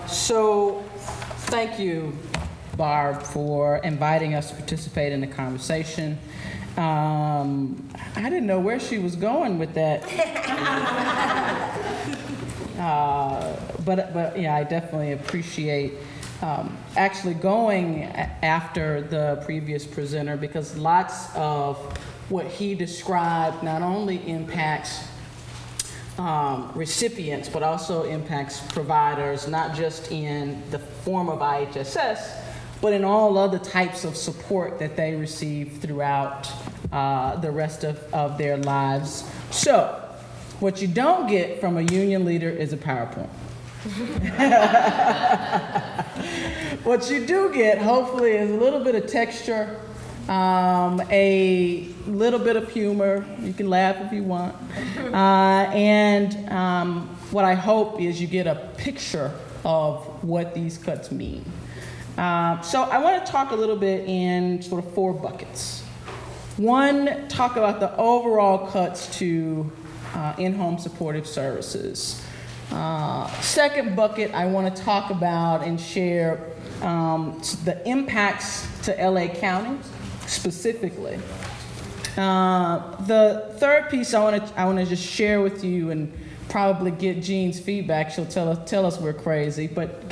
So thank you, Barb, for inviting us to participate in the conversation. I didn't know where she was going with that. But yeah, I definitely appreciate actually going after the previous presenter, because lots of what he described not only impacts recipients, but also impacts providers, not just in the form of IHSS, but in all other types of support that they receive throughout the rest of their lives. So, what you don't get from a union leader is a PowerPoint. What you do get, hopefully, is a little bit of texture, a little bit of humor. You can laugh if you want. And what I hope is you get a picture of what these cuts mean. So I want to talk a little bit in sort of 4 buckets. One, talk about the overall cuts to in-home supportive services. Second bucket, I want to talk about and share the impacts to LA County specifically. The third piece I want to just share with you, and probably get Jean's feedback. She'll tell us we're crazy, but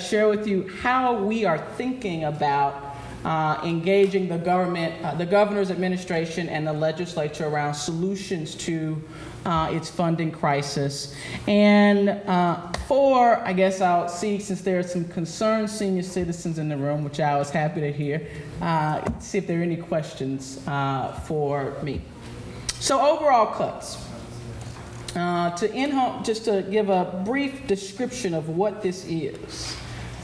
share with you how we are thinking about engaging the government, the governor's administration, and the legislature around solutions to its funding crisis. And 4, I guess I'll see, since there are some concerned senior citizens in the room, which I was happy to hear, see if there are any questions for me. So overall cuts. To in-home, just to give a brief description of what this is.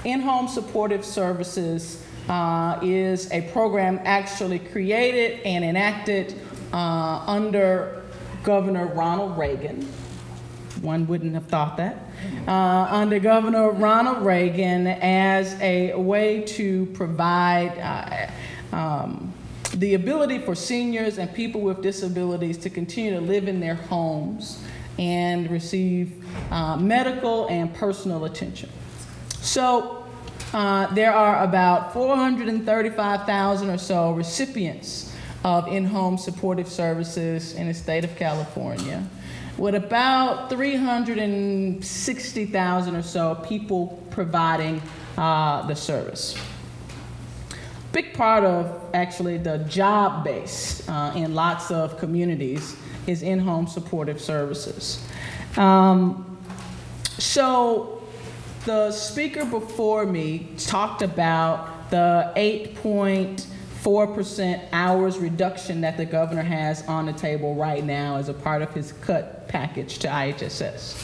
In-home supportive services is a program actually created and enacted under Governor Ronald Reagan. One wouldn't have thought that. Under Governor Ronald Reagan, as a way to provide the ability for seniors and people with disabilities to continue to live in their homes and receive medical and personal attention. So there are about 435,000 or so recipients of in-home supportive services in the state of California, with about 360,000 or so people providing the service. Big part of actually the job base in lots of communities is in-home supportive services. So the speaker before me talked about the 8.4% hours reduction that the governor has on the table right now as a part of his cut package to IHSS.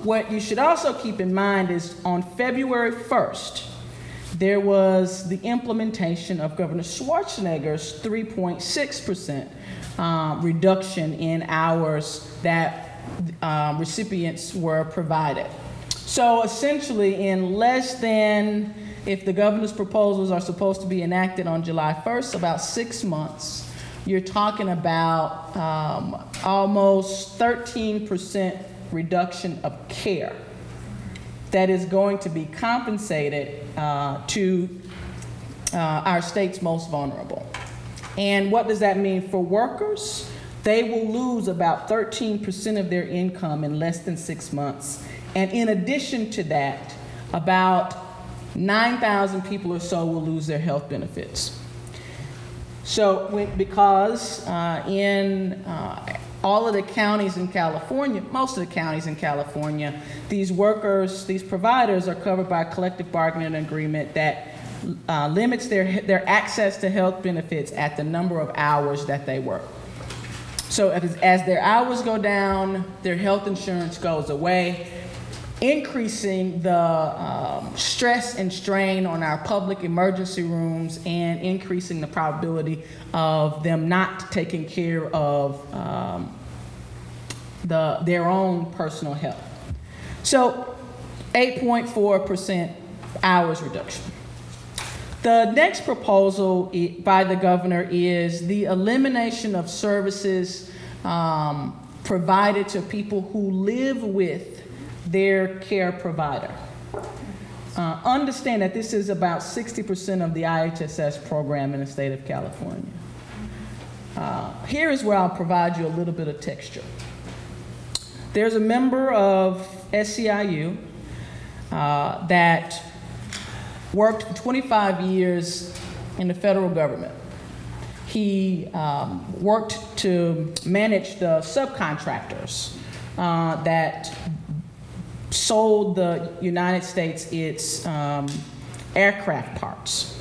What you should also keep in mind is on February 1st, there was the implementation of Governor Schwarzenegger's 3.6% reduction in hours that recipients were provided. So essentially, in less than, if the governor's proposals are supposed to be enacted on July 1st, about 6 months, you're talking about almost 13% reduction of care that is going to be compensated to our state's most vulnerable. And what does that mean for workers? They will lose about 13% of their income in less than 6 months. And in addition to that, about 9,000 people or so will lose their health benefits. So because in all of the counties in California, most of the counties in California, these workers, these providers are covered by a collective bargaining agreement that limits their access to health benefits at the number of hours that they work. So as their hours go down, their health insurance goes away, increasing the stress and strain on our public emergency rooms and increasing the probability of them not taking care of their own personal health. So 8.4% hours reduction. The next proposal by the governor is the elimination of services provided to people who live with their care provider. Understand that this is about 60% of the IHSS program in the state of California. Here is where I'll provide you a little bit of texture. There's a member of SEIU that worked for 25 years in the federal government. He worked to manage the subcontractors that sold the United States its aircraft parts.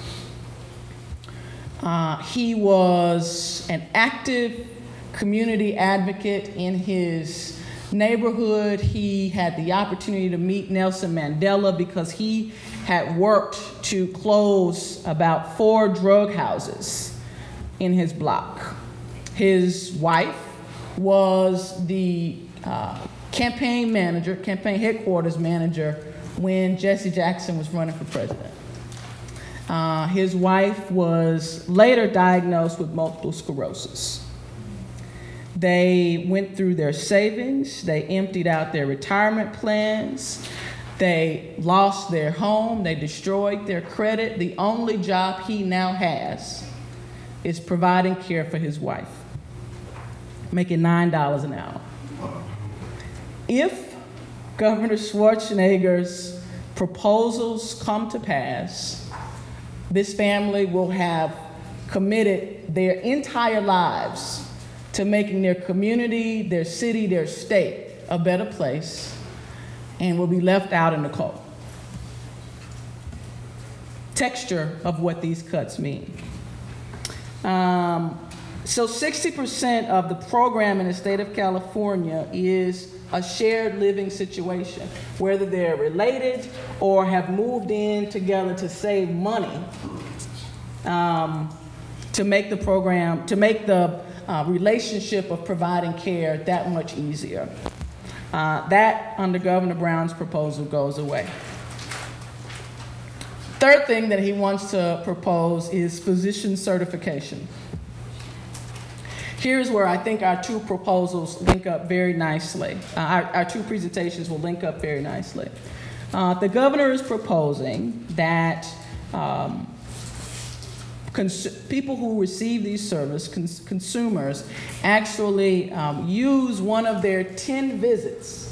He was an active community advocate in his neighborhood. He had the opportunity to meet Nelson Mandela because he had worked to close about 4 drug houses in his block. His wife was the campaign headquarters manager when Jesse Jackson was running for president. His wife was later diagnosed with multiple sclerosis. They went through their savings, they emptied out their retirement plans, they lost their home, they destroyed their credit. The only job he now has is providing care for his wife, making $9 an hour. If Governor Schwarzenegger's proposals come to pass, this family will have committed their entire lives to making their community, their city, their state a better place, and will be left out in the cold. Texture of what these cuts mean. So 60% of the program in the state of California is a shared living situation, whether they're related or have moved in together to save money to make the program, to make the relationship of providing care that much easier. That, under Governor Brown's proposal, goes away. Third thing that he wants to propose is physician certification. Here's where I think our two proposals link up very nicely. Our two presentations will link up very nicely. The governor is proposing that people who receive these services, consumers, actually use one of their 10 visits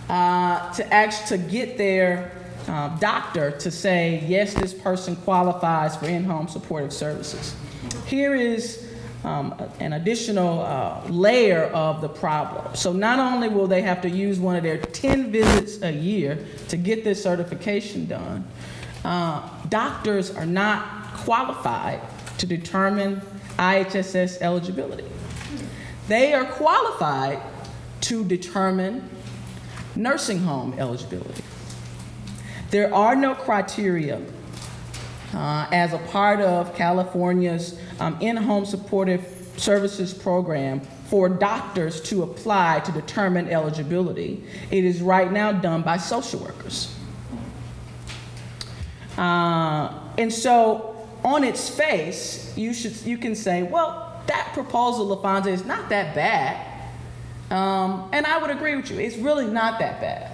to get their doctor to say, yes, this person qualifies for in-home supportive services. Here is an additional layer of the problem. So not only will they have to use one of their 10 visits a year to get this certification done, doctors are not qualified to determine IHSS eligibility. They are qualified to determine nursing home eligibility. There are no criteria as a part of California's in-home supportive services program for doctors to apply to determine eligibility. It is right now done by social workers. And so on its face, you can say, well, that proposal, Laphonza, is not that bad. And I would agree with you. It's really not that bad.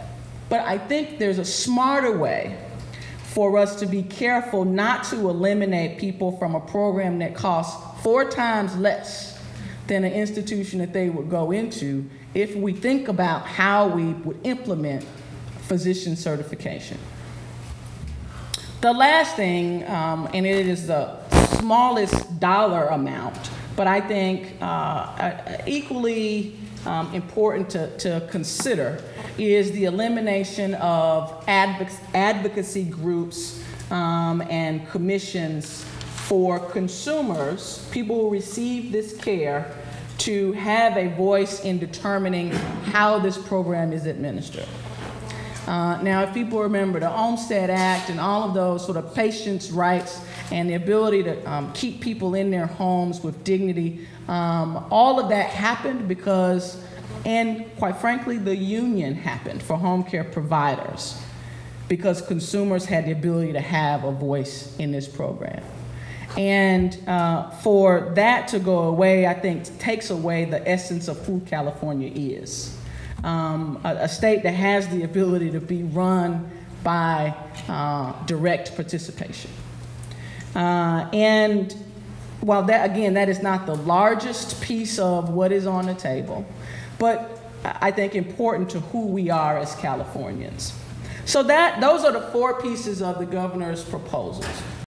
But I think there's a smarter way for us to be careful not to eliminate people from a program that costs 4 times less than an institution that they would go into if we think about how we would implement physician certification. The last thing, and it is the smallest dollar amount, but I think equally important to consider, is the elimination of advocacy groups and commissions for consumers, people who receive this care, to have a voice in determining how this program is administered. Now, if people remember the Olmstead Act and all of those sort of patients' rights and the ability to keep people in their homes with dignity, all of that happened because, and quite frankly, the union happened for home care providers because consumers had the ability to have a voice in this program. And for that to go away, I think takes away the essence of who California is. a state that has the ability to be run by direct participation. And while that, again, that is not the largest piece of what is on the table, but I think important to who we are as Californians. So those are the 4 pieces of the governor's proposals.